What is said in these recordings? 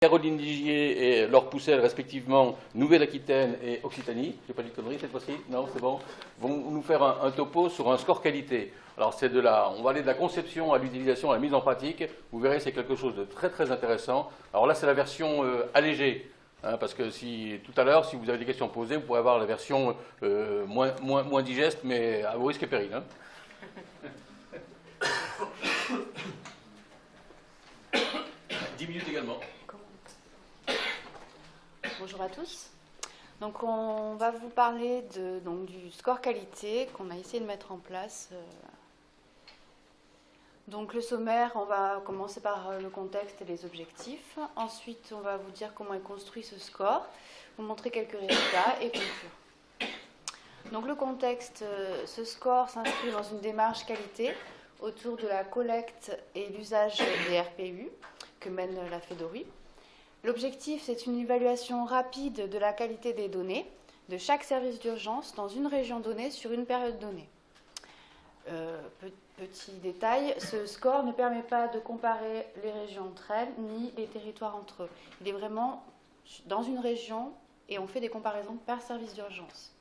Caroline Ligier et Laure Poussel, respectivement, Nouvelle-Aquitaine et Occitanie, j'ai pas dit de conneries cette fois-ci, non, c'est bon, vont nous faire un topo sur un score qualité. Alors on va aller de la conception à l'utilisation, à la mise en pratique. Vous verrez, c'est quelque chose de très très intéressant. Alors là, c'est la version allégée, hein, parce que tout à l'heure, si vous avez des questions posées, vous pourrez avoir la version moins digeste, mais à vos risques et périls. Hein. 10 minutes également. Bonjour à tous. Donc on va vous parler du score qualité qu'on a essayé de mettre en place. Donc le sommaire, on va commencer par le contexte et les objectifs. Ensuite, on va vous dire comment est construit ce score, vous montrer quelques résultats et conclure. Donc le contexte, ce score s'inscrit dans une démarche qualité autour de la collecte et l'usage des RPU que mène la FEDORI. L'objectif, c'est une évaluation rapide de la qualité des données de chaque service d'urgence dans une région donnée sur une période donnée. Petit détail, ce score ne permet pas de comparer les régions entre elles ni les territoires entre eux. Il est vraiment dans une région et on fait des comparaisons par service d'urgence.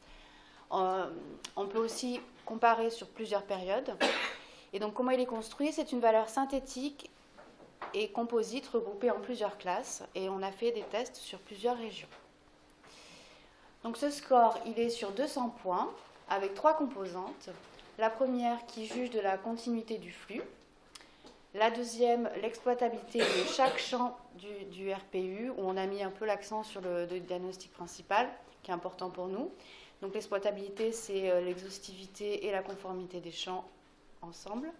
On peut aussi comparer sur plusieurs périodes. Et donc comment il est construit? C'est une valeur synthétique et composite regroupée en plusieurs classes et on a fait des tests sur plusieurs régions. Donc ce score, il est sur 200 points avec 3 composantes. La première qui juge de la continuité du flux. La deuxième, l'exploitabilité de chaque champ du RPU, où on a mis un peu l'accent sur le diagnostic principal, qui est important pour nous. Donc l'exploitabilité, c'est l'exhaustivité et la conformité des champs ensemble.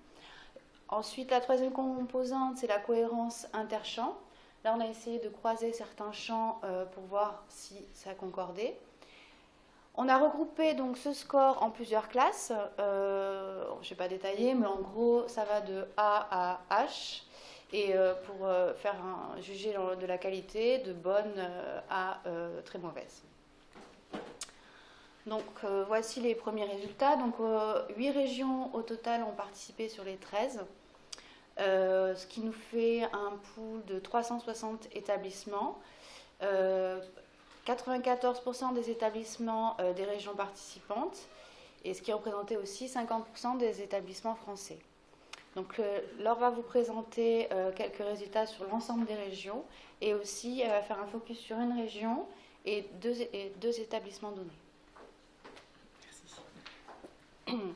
Ensuite, la troisième composante, c'est la cohérence interchamp. Là, on a essayé de croiser certains champs pour voir si ça concordait. On a regroupé donc ce score en plusieurs classes. Je ne vais pas détailler, mais en gros, ça va de A à H. Et pour juger de la qualité, de bonne à très mauvaise. Donc, voici les premiers résultats. Donc, 8 régions au total ont participé sur les 13. Ce qui nous fait un pool de 360 établissements. 94% des établissements des régions participantes, et ce qui représentait aussi 50% des établissements français. Donc, Laure va vous présenter quelques résultats sur l'ensemble des régions, et aussi elle va faire un focus sur une région et deux établissements donnés. Merci.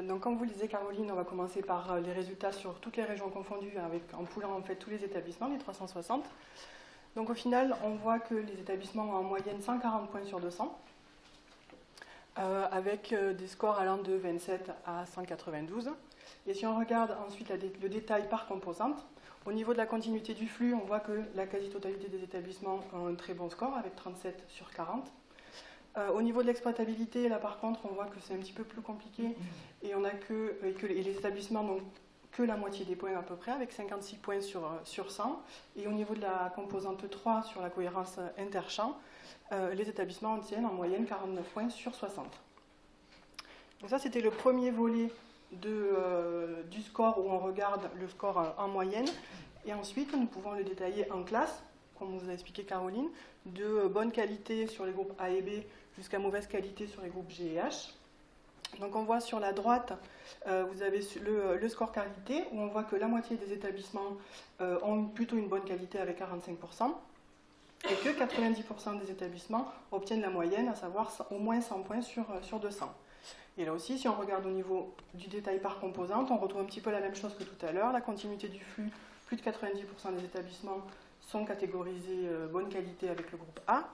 Donc, comme vous le disiez, Caroline, on va commencer par les résultats sur toutes les régions confondues, en poulant en fait tous les établissements, les 360. Donc, au final, on voit que les établissements ont en moyenne 140 points sur 200, avec des scores allant de 27 à 192. Et si on regarde ensuite le détail par composante, au niveau de la continuité du flux, on voit que la quasi-totalité des établissements ont un très bon score, avec 37 sur 40. Au niveau de l'exploitabilité, là par contre, on voit que c'est un petit peu plus compliqué et on a les établissements n'ont que la moitié des points à peu près, avec 56 points sur 100. Et au niveau de la composante 3 sur la cohérence interchamp, les établissements obtiennent en moyenne 49 points sur 60. Donc ça, c'était le premier volet du score où on regarde le score en moyenne. Et ensuite, nous pouvons le détailler en classe, comme vous a expliqué Caroline, de bonne qualité sur les groupes A et B jusqu'à mauvaise qualité sur les groupes G et H. Donc on voit sur la droite, vous avez le score qualité, où on voit que la moitié des établissements ont plutôt une bonne qualité avec 45%, et que 90% des établissements obtiennent la moyenne, à savoir au moins 100 points sur 200. Et là aussi, si on regarde au niveau du détail par composante, on retrouve un petit peu la même chose que tout à l'heure. La continuité du flux, plus de 90% des établissements sont catégorisés bonne qualité avec le groupe A.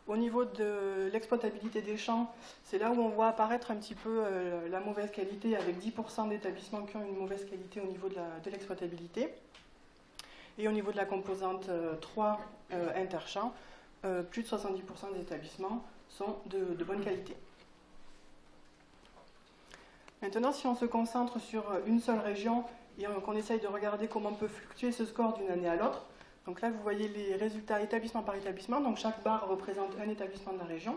Au niveau de l'exploitabilité des champs, c'est là où on voit apparaître un petit peu la mauvaise qualité, avec 10% d'établissements qui ont une mauvaise qualité au niveau de l'exploitabilité. Et au niveau de la composante 3 interchamp, plus de 70% des établissements sont de bonne qualité. Maintenant, si on se concentre sur une seule région et qu'on essaye de regarder comment peut fluctuer ce score d'une année à l'autre, donc là, vous voyez les résultats établissement par établissement. Donc chaque barre représente un établissement de la région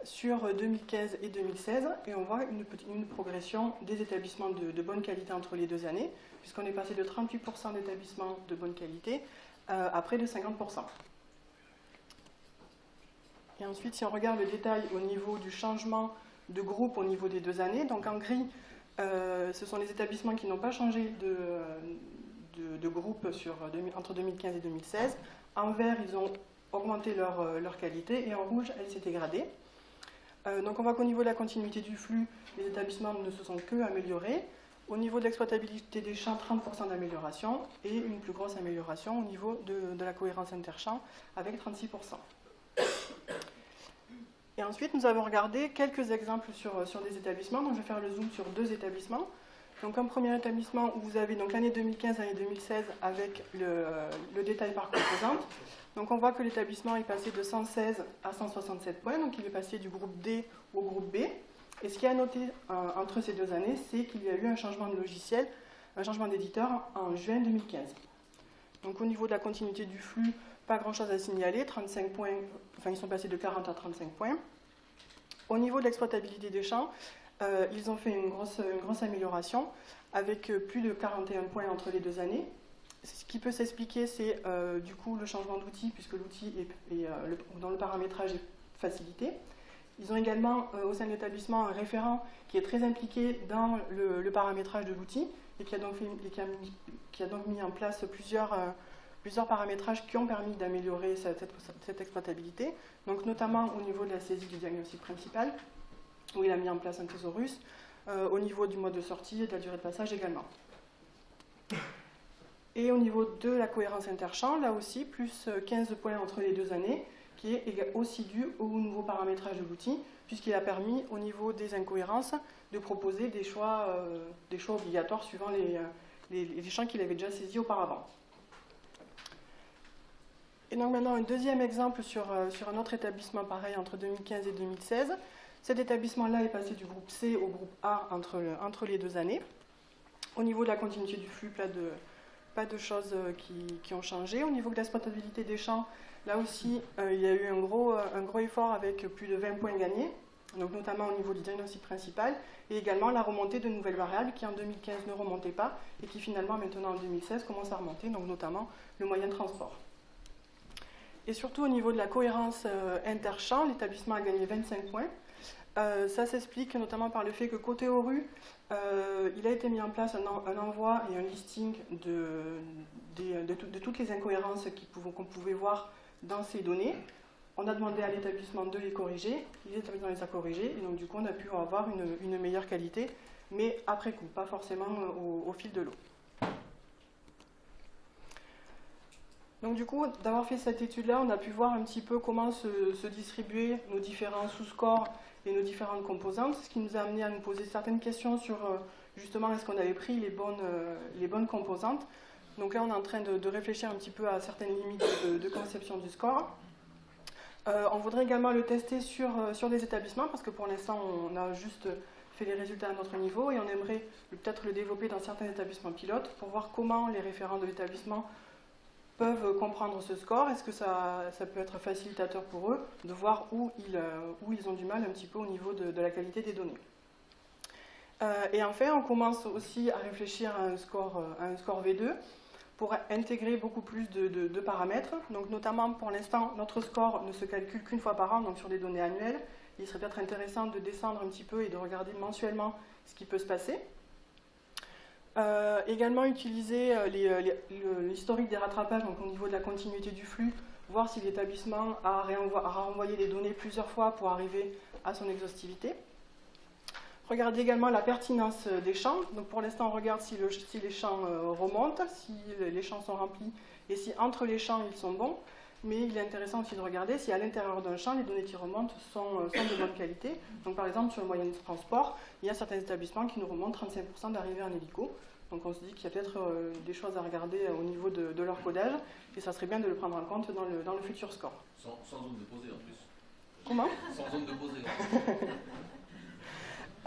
sur 2015 et 2016. Et on voit une progression des établissements de bonne qualité entre les deux années, puisqu'on est passé de 38% d'établissements de bonne qualité à près de 50%. Et ensuite, si on regarde le détail au niveau du changement de groupe au niveau des 2 années, donc en gris, ce sont les établissements qui n'ont pas changé de groupe entre 2015 et 2016. En vert, ils ont augmenté leur qualité et en rouge, elle s'est dégradée. Donc on voit qu'au niveau de la continuité du flux, les établissements ne se sont que améliorés. Au niveau de l'exploitabilité des champs, 30% d'amélioration et une plus grosse amélioration au niveau de la cohérence interchamp avec 36%. Et ensuite, nous avons regardé quelques exemples sur des établissements. Donc je vais faire le zoom sur 2 établissements. Donc un premier établissement où vous avez l'année 2015, l'année 2016 avec le détail par composante. Donc on voit que l'établissement est passé de 116 à 167 points, donc il est passé du groupe D au groupe B. Et ce qui est à noter entre ces 2 années, c'est qu'il y a eu un changement de logiciel, un changement d'éditeur en juin 2015. Donc au niveau de la continuité du flux, pas grand chose à signaler, 35 points, enfin ils sont passés de 40 à 35 points. Au niveau de l'exploitabilité des champs, ils ont fait une grosse amélioration avec plus de 41 points entre les 2 années. Ce qui peut s'expliquer, c'est du coup le changement d'outil, puisque l'outil dans le paramétrage est facilité. Ils ont également au sein de l'établissement un référent qui est très impliqué dans le paramétrage de l'outil et qui a donc mis en place plusieurs paramétrages qui ont permis d'améliorer cette exploitabilité, donc notamment au niveau de la saisie du diagnostic principal, où il a mis en place un thésaurus, au niveau du mode de sortie et de la durée de passage également. Et au niveau de la cohérence interchamp, là aussi, plus 15 points entre les 2 années, qui est aussi dû au nouveau paramétrage de l'outil, puisqu'il a permis, au niveau des incohérences, de proposer des choix obligatoires suivant les champs qu'il avait déjà saisis auparavant. Et donc maintenant, un deuxième exemple sur un autre établissement pareil entre 2015 et 2016. Cet établissement-là est passé du groupe C au groupe A entre les 2 années. Au niveau de la continuité du flux, pas de choses qui ont changé. Au niveau de l'exploitabilité des champs, là aussi, il y a eu un gros effort avec plus de 20 points gagnés, donc notamment au niveau du diagnostic principal, et également la remontée de nouvelles variables qui en 2015 ne remontaient pas et qui finalement maintenant en 2016 commencent à remonter, donc notamment le moyen de transport. Et surtout au niveau de la cohérence interchamp, l'établissement a gagné 25 points. Ça s'explique notamment par le fait que côté ORU, il a été mis en place un envoi et un listing de toutes les incohérences qu'on pouvait voir dans ces données. On a demandé à l'établissement de les corriger, l'établissement les a corrigées, et donc du coup on a pu avoir une meilleure qualité, mais après coup, pas forcément au fil de l'eau. Donc du coup, d'avoir fait cette étude-là, on a pu voir un petit peu comment se distribuer nos différents sous-scores et nos différentes composantes, ce qui nous a amené à nous poser certaines questions sur justement est-ce qu'on avait pris les bonnes composantes. Donc là, on est en train de réfléchir un petit peu à certaines limites de conception du score. On voudrait également le tester sur des établissements, parce que pour l'instant, on a juste fait les résultats à notre niveau, et on aimerait peut-être le développer dans certains établissements pilotes pour voir comment les référents de l'établissement peuvent comprendre ce score. Est-ce que ça peut être facilitateur pour eux de voir où ils ont du mal un petit peu au niveau de la qualité des données. Et enfin, on commence aussi à réfléchir à un score V2 pour intégrer beaucoup plus de paramètres. Donc notamment, pour l'instant, notre score ne se calcule qu'une fois par an, donc sur des données annuelles. Il serait peut-être intéressant de descendre un petit peu et de regarder mensuellement ce qui peut se passer. Également utiliser l'historique des rattrapages, donc au niveau de la continuité du flux, voir si l'établissement a renvoyé les données plusieurs fois pour arriver à son exhaustivité. Regardez également la pertinence des champs. Donc pour l'instant, on regarde si les champs remontent, si les champs sont remplis et si entre les champs ils sont bons. Mais il est intéressant aussi de regarder si à l'intérieur d'un champ, les données qui remontent sont de bonne qualité. Donc par exemple, sur le moyen de transport, il y a certains établissements qui nous remontent 35% d'arrivée en hélico. Donc on se dit qu'il y a peut-être des choses à regarder au niveau de leur codage, et ça serait bien de le prendre en compte dans le futur score. Sans zone de posée en plus. Comment ? Sans zone de posée.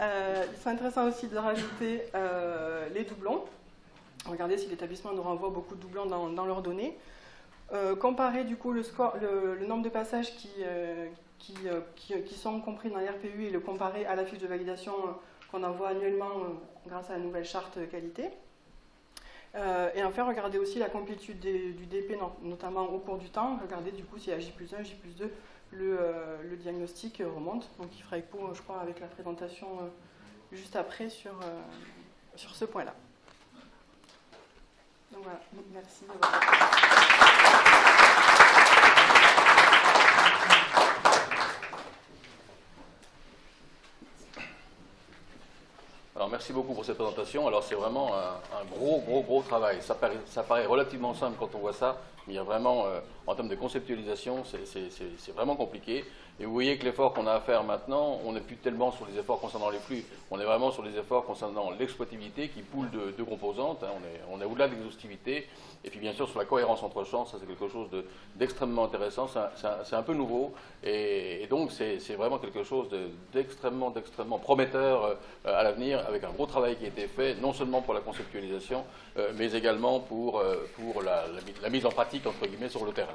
Il serait intéressant aussi de rajouter les doublons. Regardez si l'établissement nous renvoie beaucoup de doublons dans leurs données. Comparer du coup le nombre de passages qui sont compris dans l'RPU et le comparer à la fiche de validation qu'on envoie annuellement grâce à la nouvelle charte qualité. Et enfin, regardez aussi la complétude du DP, notamment au cours du temps. Regardez du coup si à J+1, J+2, le diagnostic remonte. Donc il fera écho, je crois, avec la présentation juste après sur ce point-là. Donc voilà, merci de votre attention. Alors merci beaucoup pour cette présentation. Alors c'est vraiment un gros travail. Ça paraît relativement simple quand on voit ça, mais il y a vraiment, en termes de conceptualisation, c'est vraiment compliqué. Et vous voyez que l'effort qu'on a à faire maintenant, on n'est plus tellement sur les efforts concernant les flux, on est vraiment sur les efforts concernant l'exploitivité qui poule de composantes, hein. On est au-delà de l'exhaustivité. Et puis bien sûr sur la cohérence entre champs, ça c'est quelque chose d'extrêmement intéressant, c'est un peu nouveau. Et donc c'est vraiment quelque chose d'extrêmement prometteur à l'avenir, avec un gros travail qui a été fait, non seulement pour la conceptualisation, mais également pour la mise en pratique, entre guillemets, sur le terrain.